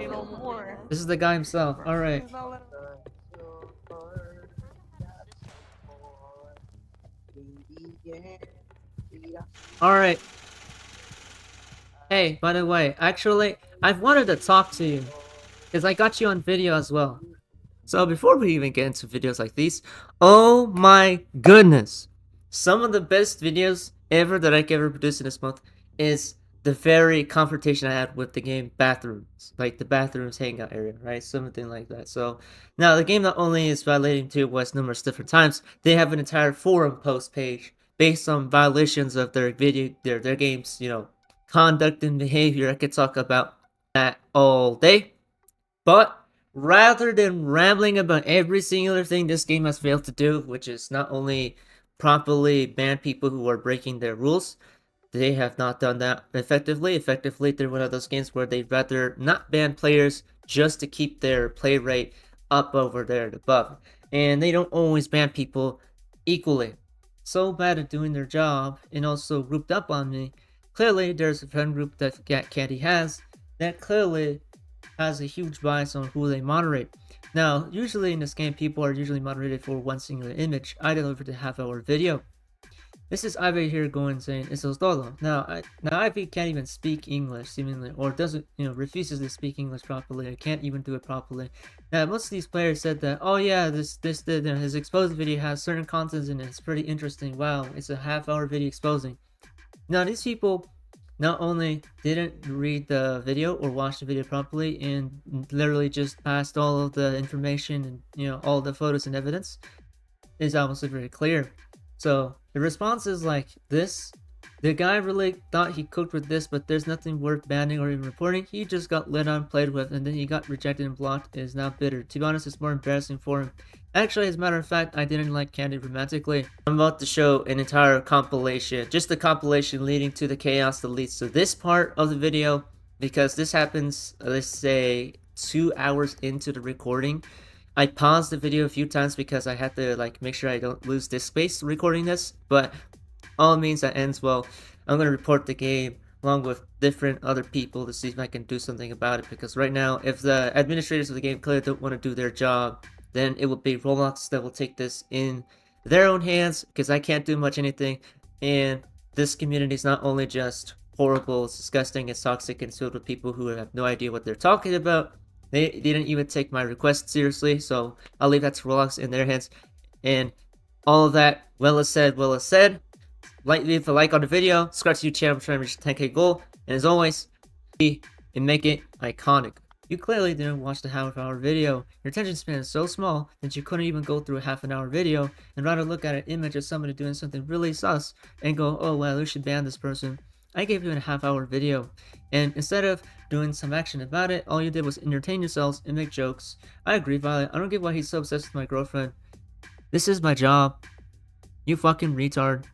me no more. This is the guy himself. All right. He's not letting All right. Hey, by the way, actually, I've wanted to talk to you because I got you on video as well. So before we even get into videos like these, oh my goodness, some of the best videos ever that I could ever produce in this month is the very confrontation I had with the game Bathrooms, like the Bathrooms Hangout area, right? Something like that. So now the game not only is violating 2 West numerous different times, they have an entire forum post page based on violations of their their game's, conduct and behavior. I could talk about that all day. But rather than rambling about every singular thing this game has failed to do, which is not only properly ban people who are breaking their rules, they have not done that effectively. Effectively, they're one of those games where they'd rather not ban players just to keep their play rate up over there and above. And they don't always ban people equally. So bad at doing their job and also grouped up on me. Clearly, there's a friend group that Candy has that clearly has a huge bias on who they moderate. Now, usually in this game, people are usually moderated for one singular image. I delivered a half-hour video. This is Ivy here going saying eso es todo. Now Ivy can't even speak English seemingly, or doesn't, refuses to speak English properly. I can't even do it properly. Now most of these players said that, oh yeah, his exposed video has certain contents in it. It's pretty interesting. Wow, it's a half-hour video exposing. Now these people not only didn't read the video or watch the video properly and literally just passed all of the information and all the photos and evidence is obviously very clear. So the response is like this: the guy really thought he cooked with this, but there's nothing worth banning or even reporting. He just got lit on, played with, and then he got rejected and blocked and is now bitter. To be honest, it's more embarrassing for him. Actually, as a matter of fact, I didn't like Candy romantically. I'm about to show an entire compilation, just a compilation leading to the chaos that leads to this part of the video, because this happens, let's say, 2 hours into the recording. I paused the video a few times because I had to make sure I don't lose disk space recording this, but all means that ends well. I'm going to report the game along with different other people to see if I can do something about it, because right now, if the administrators of the game clearly don't want to do their job, then it will be Roblox that will take this in their own hands, because I can't do much anything, and this community is not only just horrible, it's disgusting, it's toxic, and it's filled with people who have no idea what they're talking about. They didn't even take my request seriously, so I'll leave that to Roblox in their hands. And all of that, well as said, well as said. Leave a like on the video, subscribe to the channel, I'm trying to reach the 10k goal, and as always, be and make it iconic. You clearly didn't watch the half-hour video. Your attention span is so small that you couldn't even go through a half-an-hour video and rather look at an image of somebody doing something really sus and go, oh well, we should ban this person. I gave you a half-hour video, and instead of doing some action about it, all you did was entertain yourselves and make jokes. I agree, Violet. I don't get why he's so obsessed with my girlfriend. This is my job. You fucking retard.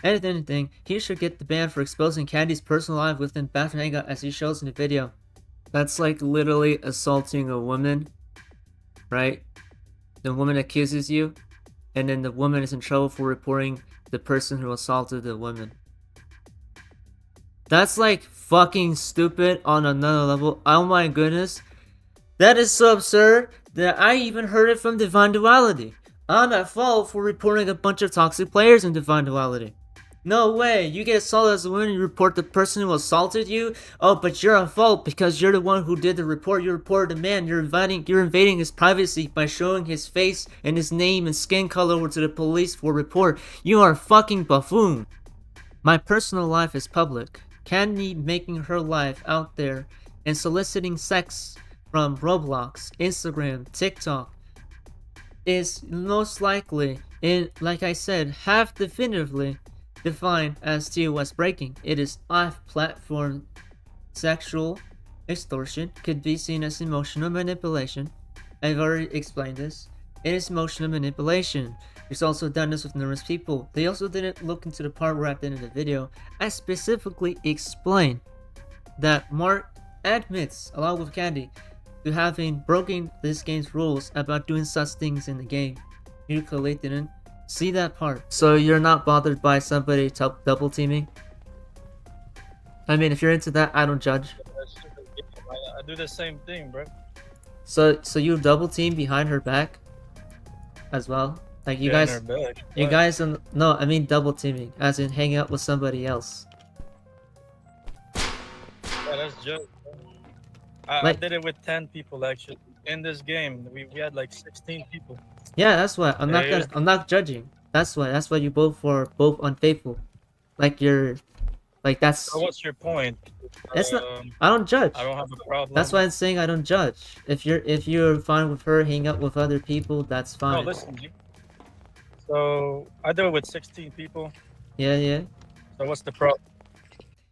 And if anything, he should get the ban for exposing Candy's personal life within Bathroom Hangout as he shows in the video. That's like literally assaulting a woman, right? The woman accuses you, and then the woman is in trouble for reporting the person who assaulted the woman. That's like fucking stupid on another level. Oh my goodness. That is so absurd that I even heard it from Divine Duality. I'm at fault for reporting a bunch of toxic players in Divine Duality. No way, you get assaulted as a woman, you report the person who assaulted you? Oh, but you're at fault because you're the one who did the report. You reported the man. You're invading his privacy by showing his face and his name and skin color over to the police for report. You are a fucking buffoon. My personal life is public. Candy making her life out there and soliciting sex from Roblox, Instagram, TikTok is most likely, and like I said, half definitively defined as TOS breaking. It is off-platform sexual extortion, could be seen as emotional manipulation. I've already explained this. It is emotional manipulation. There's also done this with numerous people. They also didn't look into the part where at the end of the video, I specifically explained that Mark admits, along with Candy, to having broken this game's rules about doing such things in the game. You clearly didn't see that part. So you're not bothered by somebody double teaming? I mean, if you're into that, I don't judge. I do the same thing, bro. So you double team behind her back as well? Like Behind her back. you Why? guys, no, I mean double teaming, as in hanging out with somebody else. Yeah, that's just. I Like, did it with 10 people actually. In this game, we had like 16 people. yeah, that's why Here's I'm not judging. That's why you both were both unfaithful. Like you're, like so that's, what's your point? it's not. Um, I don't I judge. don't have a That's why problem. I'm saying I don't judge. If you're fine with her hanging out with other people, that's No, fine. listen, G. So I do it with 16 people. Yeah, yeah. So what's the problem?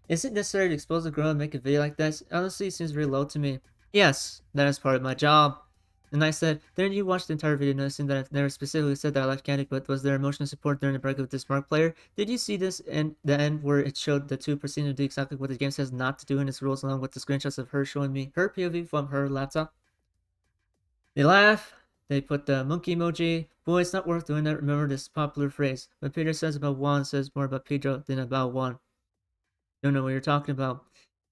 Is it necessary to expose a girl and make a video like this? Honestly, it seems really low to me. Yes, that is part of my job. And I said, didn't you watch the entire video noticing that I've never specifically said that I liked Candy, but was there emotional support during the breakup with this Mark player? Did you see this in the end where it showed the two proceeding to do exactly what the game says not to do in its rules, along with the screenshots of her showing me her POV from her laptop? They laugh. They put the monkey emoji. Boy, it's not worth doing that. Remember this popular phrase. What Peter says about Juan says more about Pedro than about Juan. Don't know what you're talking about.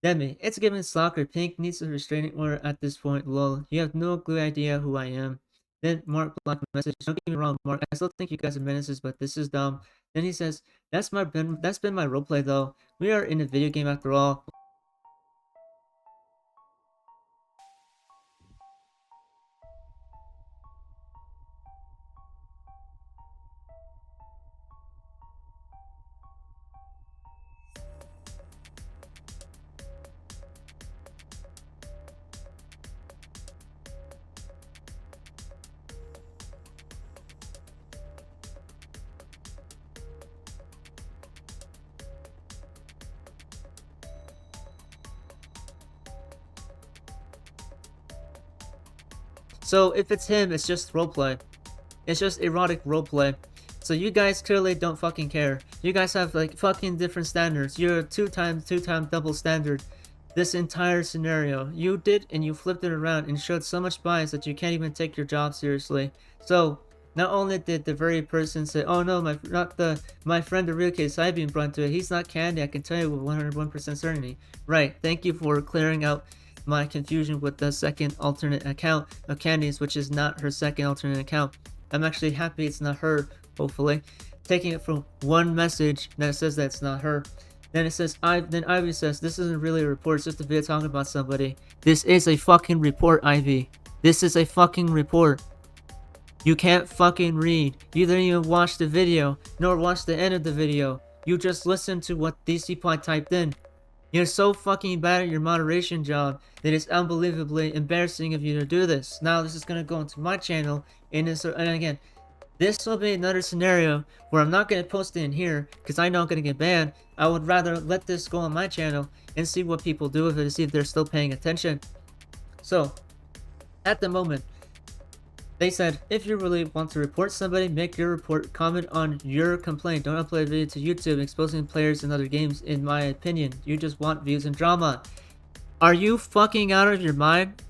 Demi, it's given soccer. Pink needs a restraining order at this point. Lol. You have no clue idea who I am. Then Mark blocked the message. Don't get me wrong, Mark. I still think you guys are menaces, but this is dumb. Then he says, that's been my roleplay though. We are in a video game after all. So if it's him, it's just roleplay. It's just erotic roleplay. So you guys clearly don't fucking care. You guys have like fucking different standards. You're a two time double standard. This entire scenario, you did and you flipped it around and showed so much bias that you can't even take your job seriously. So not only did the very person say, "Oh no, my friend the real case I being brought to it. He's not Candy. I can tell you with 101% certainty." Right. Thank you for clearing out my confusion with the second alternate account of Candy's, which is not her second alternate account. I'm actually happy it's not her, hopefully. Taking it from one message that says that it's not her. Then it says, then Ivy says, this isn't really a report, it's just a video talking about somebody. This is a fucking report, Ivy. This is a fucking report. You can't fucking read. You didn't even watch the video, nor watch the end of the video. You just listened to what these people typed in. You're so fucking bad at your moderation job that it's unbelievably embarrassing of you to do this. Now this is gonna go into my channel, and again, this will be another scenario where I'm not gonna post it in here because I know I'm gonna get banned. I would rather let this go on my channel and see what people do with it to see if they're still paying attention. So, at the moment, they said, if you really want to report somebody, make your report, comment on your complaint. Don't upload a video to YouTube exposing players in other games, in my opinion. You just want views and drama. Are you fucking out of your mind?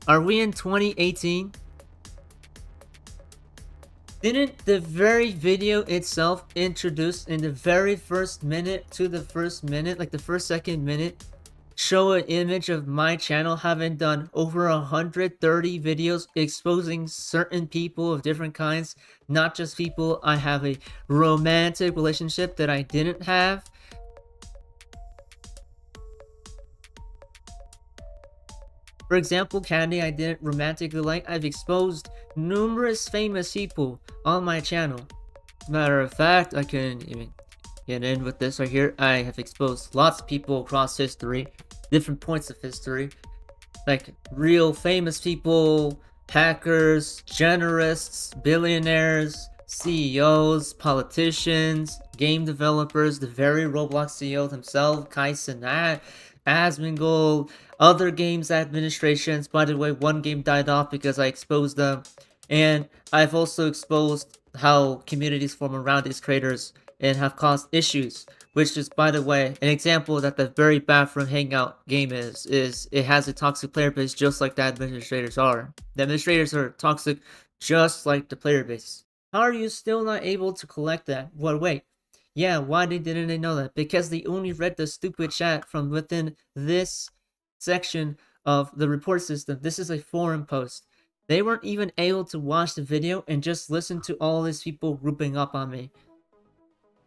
Are we in 2018? Didn't the very video itself introduce in the very first minute to the first minute, like the first second minute, show an image of my channel having done over 130 videos exposing certain people of different kinds, not just people I have a romantic relationship that I didn't have? For example, Candy I didn't romantically like. I've exposed numerous famous people on my channel. Matter of fact, I can even get in with this right here. I have exposed lots of people across history, different points of history, like real famous people, hackers, generalists, billionaires, CEOs, politicians, game developers, the very Roblox CEO himself, Kai Cenat, Asmongold, other games administrations. By the way, one game died off because I exposed them. And I've also exposed how communities form around these creators and have caused issues, which is, by the way, an example that the very Bathroom Hangout game is it has a toxic player base just like the administrators are. The administrators are toxic just like the player base. How are you still not able to collect that? Well, wait. Yeah, why didn't they know that? Because they only read the stupid chat from within this section of the report system. This is a forum post. They weren't even able to watch the video and just listen to all these people grouping up on me.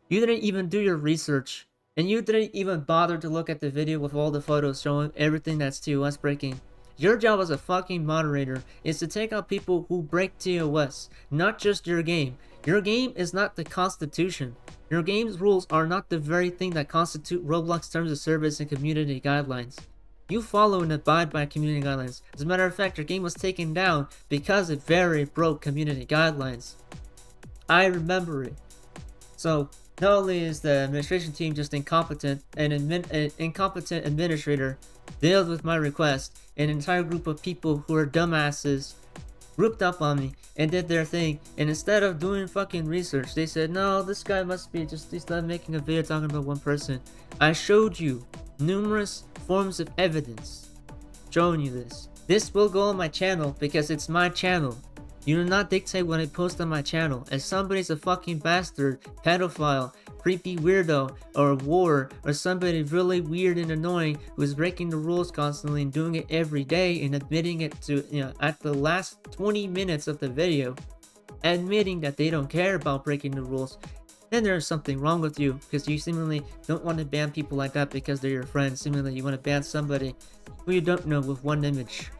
You didn't even do your research. And you didn't even bother to look at the video with all the photos showing everything that's TOS breaking. Your job as a fucking moderator is to take out people who break TOS, not just your game. Your game is not the constitution. Your game's rules are not the very thing that constitute Roblox terms of service and community guidelines. You follow and abide by community guidelines. As a matter of fact, your game was taken down because it very broke community guidelines. I remember it. So, not only is the administration team just incompetent, an incompetent administrator dealt with my request, an entire group of people who are dumbasses grouped up on me and did their thing, and instead of doing fucking research, they said, no, this guy must be just, he's not making a video talking about one person. I showed you numerous forms of evidence showing you this. This will go on my channel because it's my channel. You do not dictate what I post on my channel. If somebody's a fucking bastard, pedophile, creepy weirdo, or a whore, or somebody really weird and annoying who is breaking the rules constantly and doing it every day and admitting it to, at the last 20 minutes of the video, admitting that they don't care about breaking the rules, then there's something wrong with you, because you seemingly don't want to ban people like that because they're your friends. Seemingly you want to ban somebody who you don't know with one image.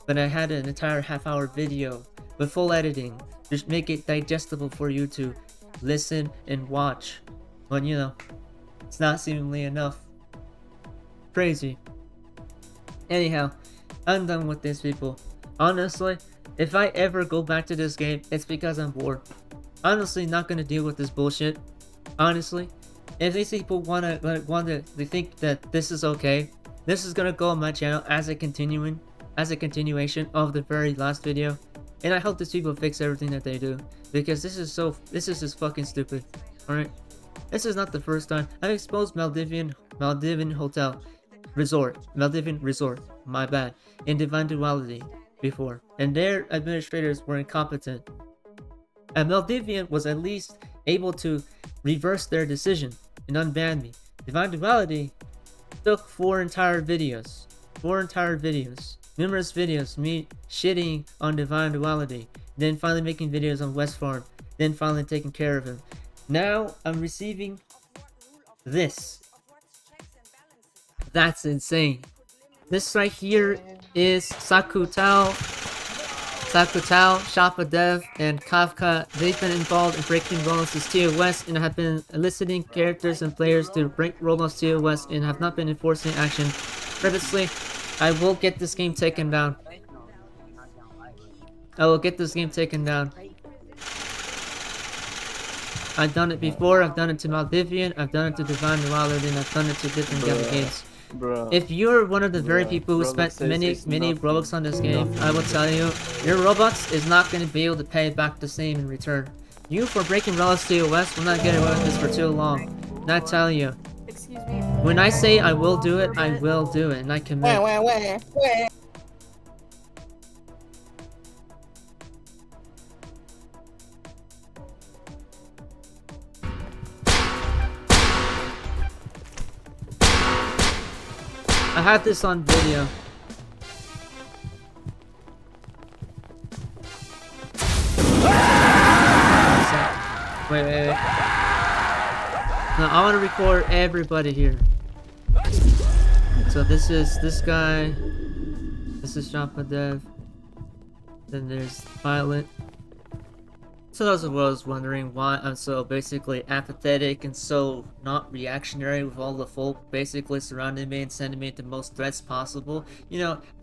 But I had an entire half-hour video with full editing, just make it digestible for you to listen and watch. But it's not seemingly enough. Crazy. Anyhow, I'm done with these people. Honestly, if I ever go back to this game, it's because I'm bored. Honestly, not gonna deal with this bullshit. Honestly, if these people they think that this is okay, this is gonna go on my channel as a continuation of the very last video, and I hope these people fix everything that they do, because this is just fucking stupid. Alright, this is not the first time I've exposed Maldivian Resort, my bad, in Divine Duality before, and their administrators were incompetent. And Maldivian was at least able to reverse their decision and unban me. Divine Duality took 4 entire videos, numerous videos, me shitting on Divine Duality, then finally making videos on West Farm, then finally taking care of him. Now I'm receiving this. That's insane. This right here is Sakutao, Shoppa Dev, and Kafka. They've been involved in breaking Roblox's TOS and have been eliciting characters and players to break Roblox TOS and have not been enforcing action. Previously, I will get this game taken down. I've done it before. I've done it to Maldivian, I've done it to Divine Duality, and I've done it to different games. If you're one of the very people who spent many Robux on this game, I will tell you, your Robux is not going to be able to pay back the same in return. You, for breaking Roblox TOS, will not get away with this for too long. And I tell you, when I say I will do it, I will do it, and I commit. I had this on video. Wait. Now I want to record everybody here. So this is this guy. This is Shoppa Dev. Then there's Violet. So those of us wondering why I'm so basically apathetic and so not reactionary with all the folk basically surrounding me and sending me the most threats possible.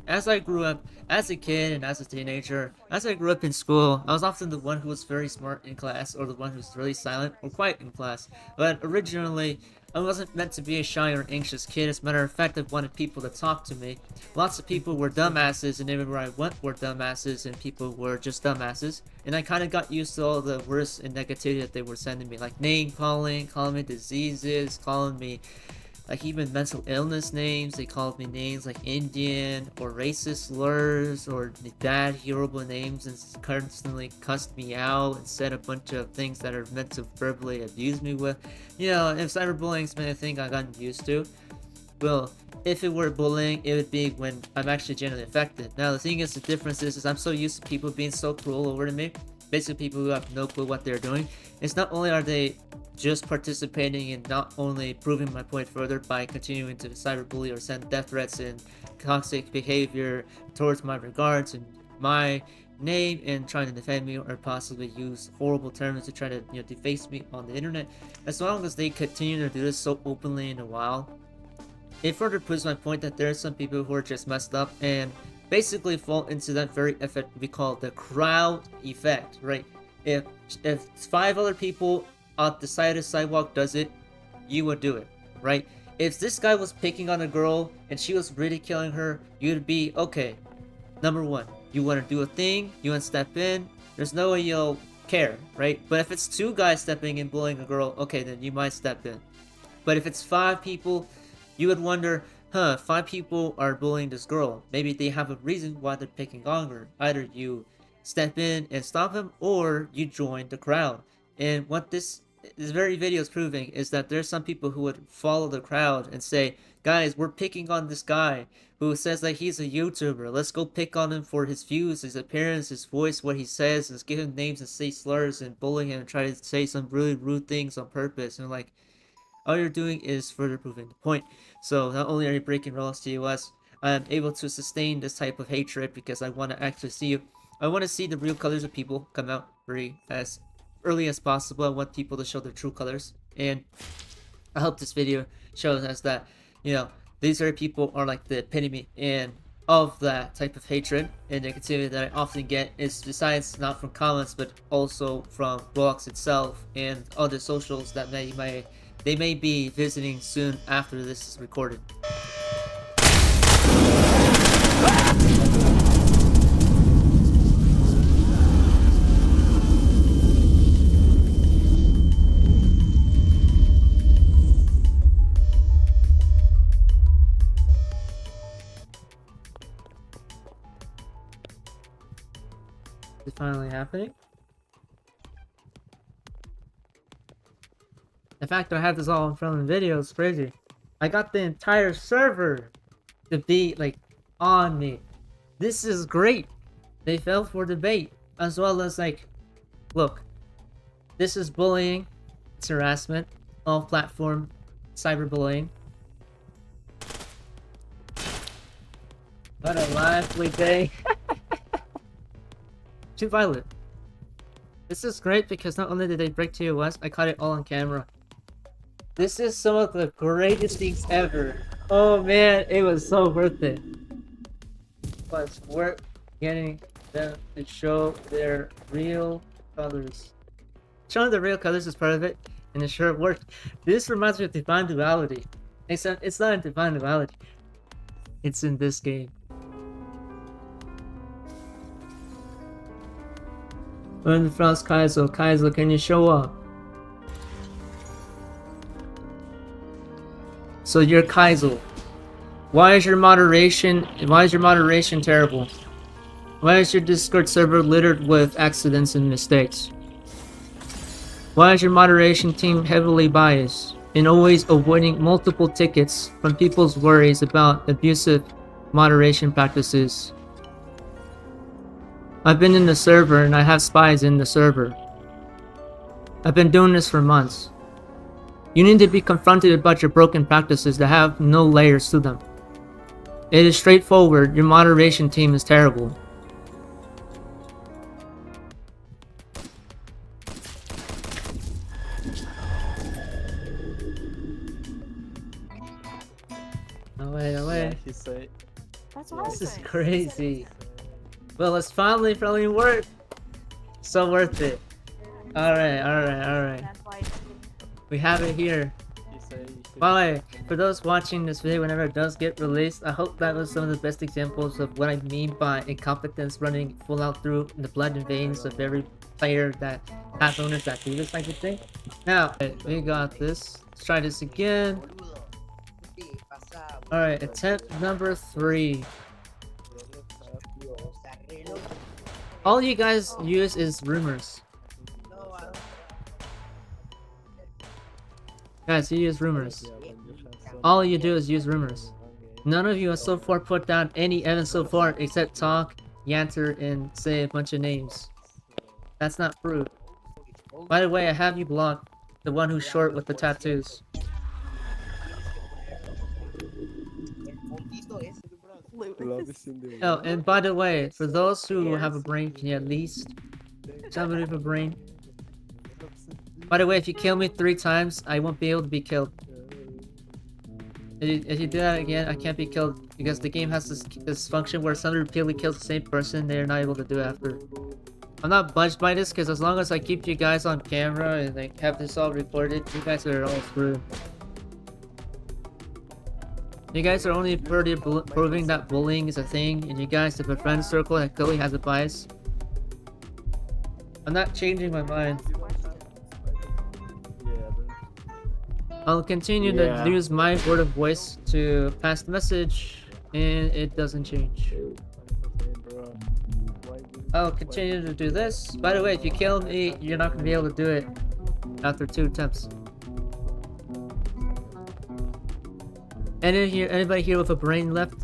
As I grew up as a kid and as a teenager, as I grew up in school, I was often the one who was very smart in class or the one who was really silent or quiet in class. But originally, I wasn't meant to be a shy or anxious kid. As a matter of fact, I wanted people to talk to me. Lots of people were dumbasses, and everywhere I went were dumbasses, and people were just dumbasses. And I kind of got used to all the worst and negativity that they were sending me, like name calling me diseases, calling me like even mental illness names. They called me names like Indian or racist slurs or bad horrible names and constantly cussed me out and said a bunch of things that are meant to verbally abuse me with. If cyberbullying's been a thing I've gotten used to. Well, if it were bullying, it would be when I'm actually genuinely affected. Now, the thing is, the difference is I'm so used to people being so cruel over to me. Basically, people who have no clue what they're doing. It's not only are they just participating in not only proving my point further by continuing to cyberbully or send death threats and toxic behavior towards my regards and my name and trying to defend me or possibly use horrible terms to try to deface me on the internet. As long as they continue to do this so openly in a while, it further proves my point that there are some people who are just messed up and basically fall into that very effect we call the crowd effect, right? If 5 other people on the side of the sidewalk does it, you would do it, right? If this guy was picking on a girl and she was ridiculing her, you'd be okay. Number 1, you want to do a thing, you want to step in, there's no way you'll care, right? But if it's 2 guys stepping in bullying a girl, okay, then you might step in. But if it's 5 people, you would wonder, 5 people are bullying this girl. Maybe they have a reason why they're picking on her. Either you step in and stop them, or you join the crowd. And what this very video is proving is that there's some people who would follow the crowd and say, guys, we're picking on this guy who says that he's a YouTuber. Let's go pick on him for his views, his appearance, his voice, what he says. Let's give him names and say slurs and bully him and try to say some really rude things on purpose. And like, all you're doing is further proving the point. So not only are you breaking Roblox TOS, I'm able to sustain this type of hatred because I want to actually see you. I want to see the real colors of people come out as early as possible. I want people to show their true colors, and I hope this video shows us that these very people are like the epitome and of that type of hatred. And the negativity that I often get is, besides not from comments but also from Roblox itself and other socials that they may be visiting soon after this is recorded. Is it finally happening? The fact that I have this all in front of the video is crazy. I got the entire server to be like on me. This is great. They fell for the bait, as well as like, look, this is bullying, it's harassment, off-platform cyberbullying. What a lively day. Too violent. This is great because not only did they break TOS, I caught it all on camera. This is some of the greatest things ever. Oh man, it was so worth it. But it's worth getting them to show their real colors. Showing the real colors is part of it, and it sure worked. This reminds me of Divine Duality. Except it's not in Divine Duality. It's in this game. Learn the Frost Kaizo. Kaizo, can you show up? So you're Kaizo. Why is your moderation terrible? Why is your Discord server littered with accidents and mistakes? Why is your moderation team heavily biased and always avoiding multiple tickets from people's worries about abusive moderation practices? I've been in the server and I have spies in the server. I've been doing this for months. You need to be confronted about your broken practices that have no layers to them. It is straightforward. Your moderation team is terrible. No way. This is crazy. Well, it's finally worked. So worth it. Alright. We have it here. By the way, for those watching this video whenever it does get released, I hope that was some of the best examples of what I mean by incompetence running full out through the blood and veins of every player that has owners that do this type of thing. Now, we got this. Let's try this again. Alright, attempt number 3. All you guys use is rumors. Guys, you use rumors. All you do is use rumors. None of you has so far put down any evidence so far except talk, yanter, and say a bunch of names. That's not proof. By the way, I have you blocked. The one who's short with the tattoos. Oh, and by the way, for those who have a brain, can you at least somebody with a brain? By the way, if you kill me 3 times, I won't be able to be killed. If you do that again, I can't be killed because the game has this function where somebody repeatedly kills the same person, they're not able to do it after. I'm not budged by this because as long as I keep you guys on camera and like have this all recorded, you guys are all screwed. You guys are only further proving that bullying is a thing, and you guys have a friend circle that clearly has a bias. I'm not changing my mind. I'll continue to use my word of voice to pass the message, and it doesn't change. I'll continue to do this. By the way, if you kill me, you're not going to be able to do it after 2 attempts. Anybody here with a brain left?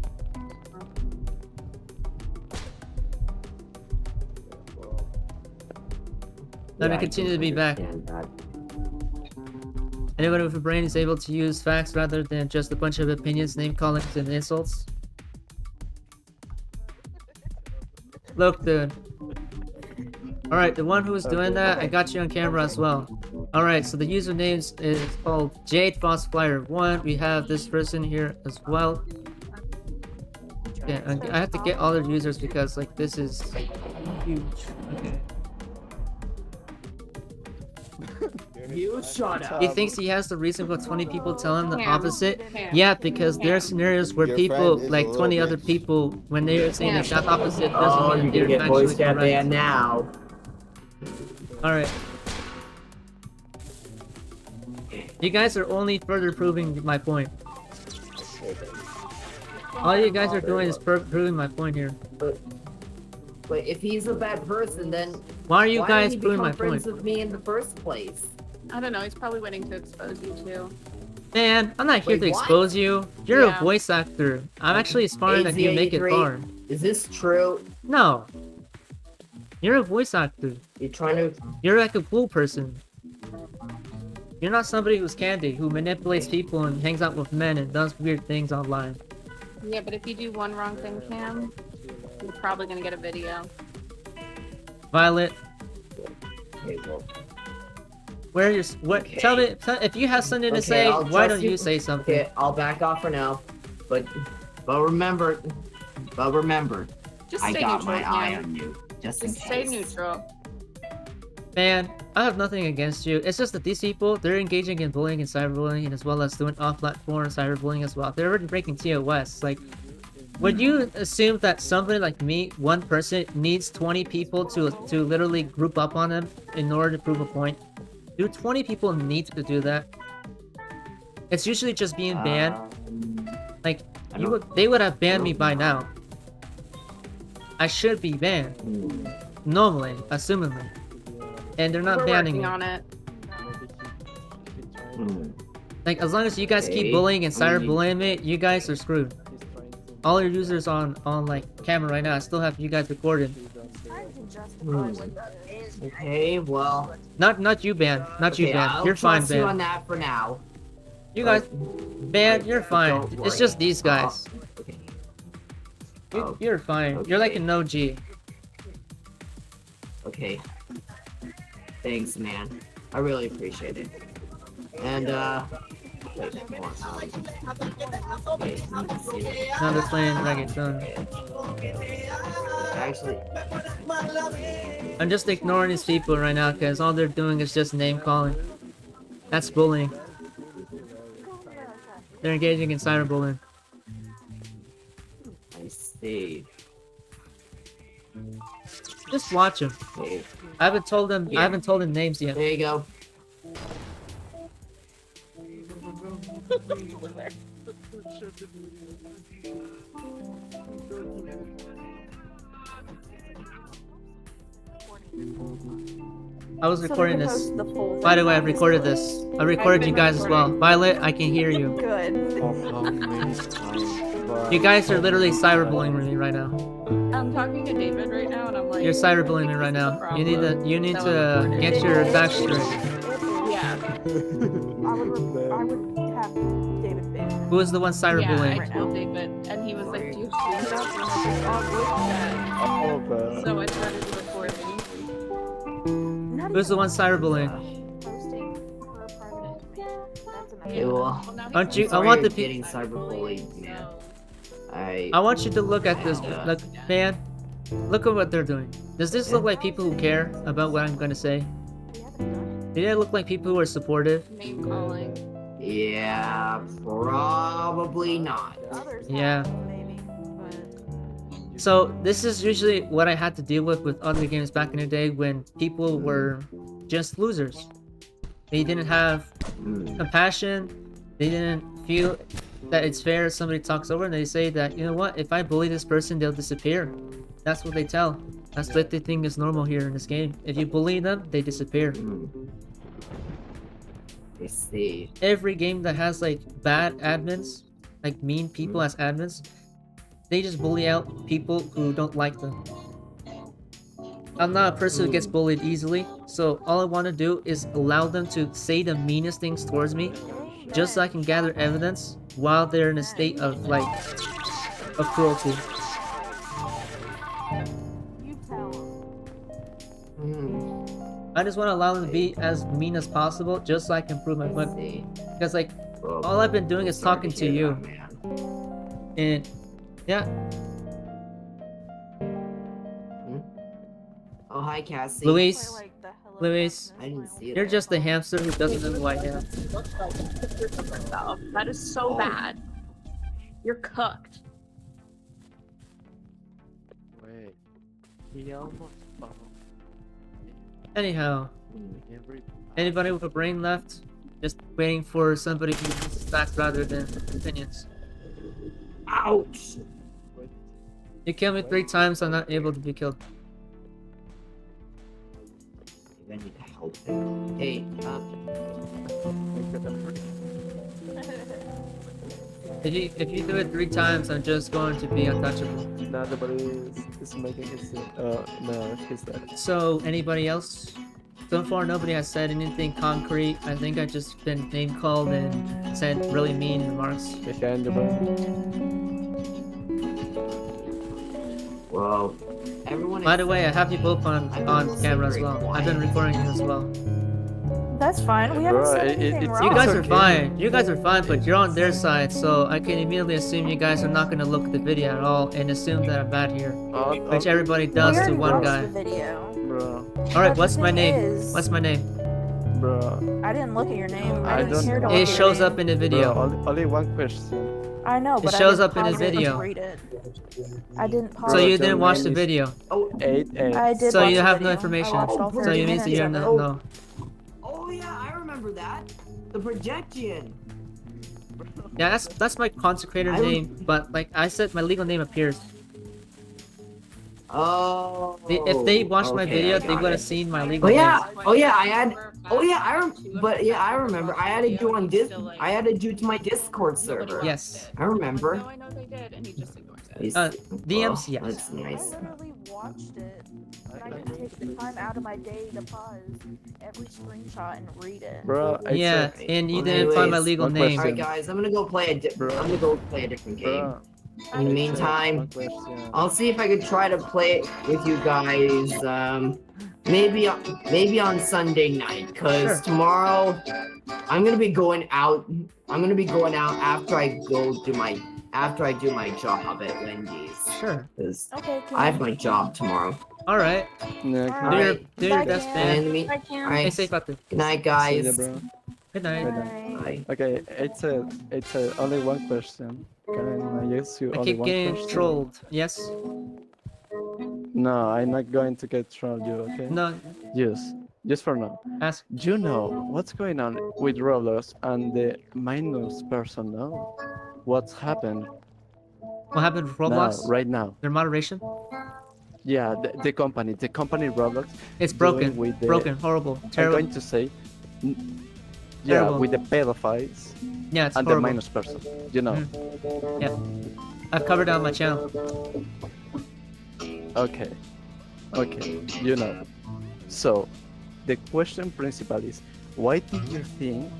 Let me continue to be back. Anybody with a brain is able to use facts rather than just a bunch of opinions, name callings, and insults. Look, dude. Alright, the one who was doing that, I got you on camera as well. Alright, so the username is called Jade Frost Flyer 1. We have this person here as well. Yeah, I have to get all the users because like this is huge. Okay. You shut up. He thinks he has the reason why 20 people tell him the opposite. Yeah, because there are scenarios where people, like 20 other people, when they're saying the exact opposite, doesn't mean you they're can get voice actually chat correct. banned now. Alright. You guys are only further proving my point. All you guys are doing is proving my point here. But if he's a bad person, then Why are you why guys did he proving become my friends point? with me in the first place? I don't know, he's probably waiting to expose you too. Man, I'm not here Wait, to what? expose you. You're Yeah. a voice actor. I'm actually aspiring that you make it 83. far. Is this true? No. You're a voice actor. You're trying to... You're like a cool person. You're not somebody who's candy, who manipulates people and hangs out with men and does weird things online. Yeah, but if you do one wrong thing, Cam, you're probably gonna get a video. Violet, Okay, well, where are your... What? Okay. Tell me, if you have something to Okay, say, I'll why trust don't you you. say something? okay, I'll back off for now. But remember, Just I stay got neutral, my eye Cam. on you, just in Just stay case. neutral. Man, I have nothing against you. It's just that these people, they're engaging in bullying and cyberbullying, and as well as doing off-platform cyberbullying as well. They're already breaking TOS. Like, would you assume that somebody like me, one person, needs 20 people to literally group up on them in order to prove a point? Do 20 people need to do that? It's usually just being banned. Like, they would have banned me by now. I should be banned. Normally, assumingly. And they're not We're banning working me. on it. Like, as long as you guys keep Okay. bullying and cyberbullying me, you guys are screwed. All your users on like camera right now, I still have you guys recorded. Okay, well, Not you, ban. Not you, okay, ban. I'll You're fine, trust you on ban. that for now. You guys, ban. You're fine. Don't It's worry. just these guys. Okay. You're fine. You're like Okay. an OG. Okay. Thanks, man. I really appreciate it. And, wait, hold on. Okay, let me see it. Now they're playing reggaeton. Actually, I'm just ignoring these people right now because all they're doing is just name calling. That's bullying. They're engaging in cyberbullying. I see. Just watch them. Okay, I haven't told them. Yeah. I haven't told them names yet. there you go. I was So they recording can this. post the full By the thing way, I on recorded Discord. this. I recorded you been guys as well. recording. Violet, I can hear you. Good. How many times? You guys are literally cyberbullying me right now. I'm talking to David right now, and I'm like, You're cyberbullying me right now. You need So I'm to get your back straight. yeah, I would have David banned. Who is the one yeah. cyberbullying? I told David, and he was like, "Do you have screenshots?" And I'm like, "Oh, voice chat." So I started recording. Who's the one cyberbullying? Posting her private information. That's enough. Okay, well, Well, now Aren't he's you- I'm I sorry want you're the pe- getting cyberbullied, man. I want you to look at this. Look, man. Look at what they're doing. Does this look like people who care about what I'm gonna say? We haven't done it. Do they look like people who are supportive? name calling. Yeah, probably not. Others Yeah. have, maybe, but So this is usually what I had to deal with other games back in the day when people were just losers. They didn't have Mm. compassion. They didn't feel that it's fair if somebody talks over and they say that, you know what, if I bully this person, they'll disappear. That's what they tell. That's what they think is normal here in this game. If you bully them, they disappear. Mm. I see. Every game that has like bad admins, like mean people as admins, they just bully out people who don't like them. I'm not a person who gets bullied easily, so all I want to do is allow them to say the meanest things towards me, just so I can gather evidence while they're in a state of like of cruelty. you tell them. Mm. I just want to allow them to be as mean as possible, just so I can prove my I point. see. Because like Well, all I've been doing is sorry talking to hear you, that, man. and yeah, Oh, hi, Cassie. Luis, Play, like, the Hello Luis, Darkness I didn't smiley see it. you're just a hamster who doesn't know who I am. That is so Oh. bad. You're cooked. Wait. He almost found Anyhow, every anybody with a brain left? Just waiting for somebody who uses facts rather than opinions. Ouch! You killed me 3 times, I'm not able to be killed. I need help. Hey, If you do it 3 times, I'm just going to be untouchable. nobody is making his no, he's dead. So, anybody else? So far, nobody has said anything concrete. I think I've just been name called and said really mean remarks. Behind the bar. well, everyone. By the way, I have you both on camera as well. I've been recording you as well. That's fine. We haven't Bro, said it- anything it's- wrong. You guys are okay. fine. You guys are fine, but you're on their side, so I can immediately assume you guys are not going to look at the video at all and assume that I'm bad here. Which everybody We does to already one watched guy. the video. Bro, Alright, But what's the my thing name? is- What's my name? bro, I didn't look at your name. I I didn't don't care to know. look It at your shows name. up in the bro, video. only one question. I know, but shows I up in didn't the pause it and video. read it. I didn't pause So Bro, you it. didn't your watch name the is- video. Oh, 8-8. I did So watch you the have no video. information. I watched all So 30 you need to minutes hear of it. no. oh yeah, I remember that. The Projecttian. Yeah, that's my consecrated I would- name, but like I said, my legal name appears. Oh. If they watched my okay, video, I they got would have it. seen my Oh legal yeah, name. oh yeah, I had. Oh yeah, I remember. I added you on this. I added you to my Discord server. Yes. I remember. No, I know they did, and he just ignores it. He's- DMs, yes. That's I nice. literally watched it. And I didn't take the time out of my day to pause every screenshot and read it. Bro, it's Yeah, a, and you Well, didn't find my anyways, legal one name. Alright guys, I'm gonna go play a Bro. I'm gonna go play a different game. bro, In the meantime, one question. I'll see if I can try to play it with you guys. Maybe on Sunday night, cause Sure. tomorrow I'm gonna be going out. I'm gonna be going out after I do my job at Wendy's, Sure. cause Okay, I have my job tomorrow. Alright. Yeah, Alright. Do your Alright. do your Bye, best, Cam. man. And me. I can't. Stay Alright. safe out there. Good night, see guys. you, bro. Good night. Bye. Bye. Okay, it's a only one question. Can I ask you I only keep one getting question? trolled. Yes? No, I'm not going to get trolled you, okay? No. Yes, just for now. Ask. You know what's going on with Roblox and the minus person now? What's happened What happened with Roblox? now, right now? Their moderation? Yeah, the company Roblox. It's doing broken. with the, Broken. Horrible. I'm Terrible. going to say, yeah, Terrible. with the pedophiles Yeah, it's and horrible. the minus person. You know. Yeah. I've covered it on my channel. Okay. Okay. You know. So, the question principal is, why did you think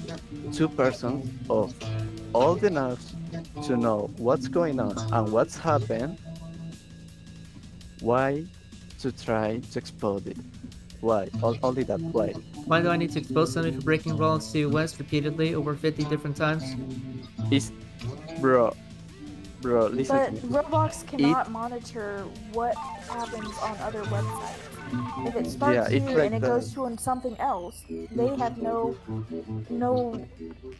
two persons of old enough to know what's going on and what's happened, why to try to expose it? Why? Only that. Why? Why do I need to expose somebody for breaking Roblox TOS repeatedly over 50 different times? It's, bro, listen But to me. Roblox cannot monitor what happens on other websites. If it starts Yeah, it's here like and it that. goes to something else, they have no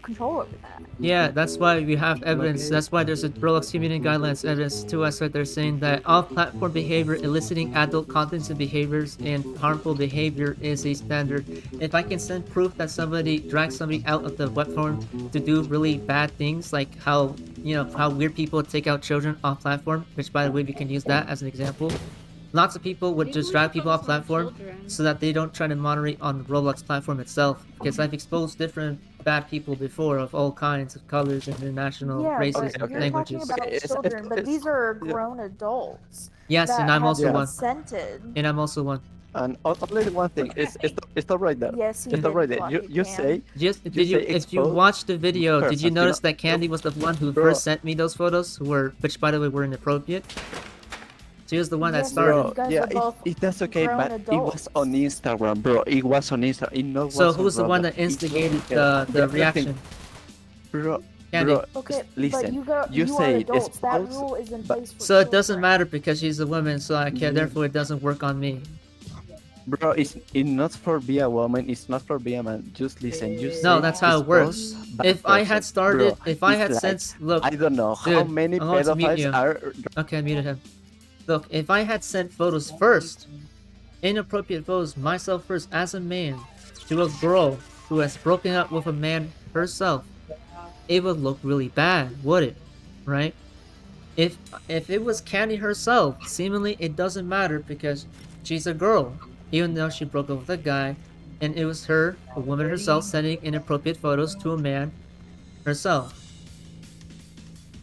control over that. Yeah, that's why we have evidence. Okay. That's why there's a Roblox community guidelines evidence to us right there saying that off-platform behavior eliciting adult contents and behaviors and harmful behavior is a standard. If I can send proof that somebody drags somebody out of the platform to do really bad things, like how how weird people take out children off-platform, which by the way we can use that as an example. Lots of people would just drag people off platform so that they don't try to moderate on the Roblox platform itself. Because I've exposed different bad people before of all kinds of colors and international Yeah, races but and you're languages. talking about children, but these are grown adults Yes, that and I'm have also one. consented. And I'm also one. And only one thing is it's not right there. Yes, you It's not did, right there. Fluffy You Cam. say Just You did you say if you expose watched the video, did you persons, notice that Candy was the one who Bro. first sent me those photos, which by the way were inappropriate? She was the one that Yes, started. you guys yeah, are both that's okay, grown but it was on Instagram, bro. It was on Instagram. It not So was on who's the one Roblox. that instigated It's okay. the thing, reaction? bro? Candy. Bro, Okay, listen. but you you say are it adults. That expose, rule is in but- place for So it doesn't children. matter because she's a woman, so I can't. Therefore, it doesn't work on me. bro, it's not for be a woman. It's not for be a man. Just listen. You No, say that's how it works. expose bad If I had person. started, Bro, if I it's had like, sent, look, I don't know how dude, many I'm going to mute you. pedophiles are. Okay, I muted him. Look, if I had sent photos first, inappropriate photos myself first as a man, to a girl who has broken up with a man herself, it would look really bad, would it? Right? If it was Candy herself, seemingly it doesn't matter because she's a girl, even though she broke up with a guy, and it was her, a woman herself, sending inappropriate photos to a man herself.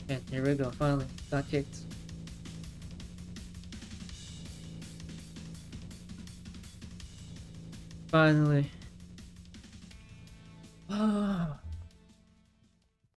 And here we go, finally, got kicked. Finally.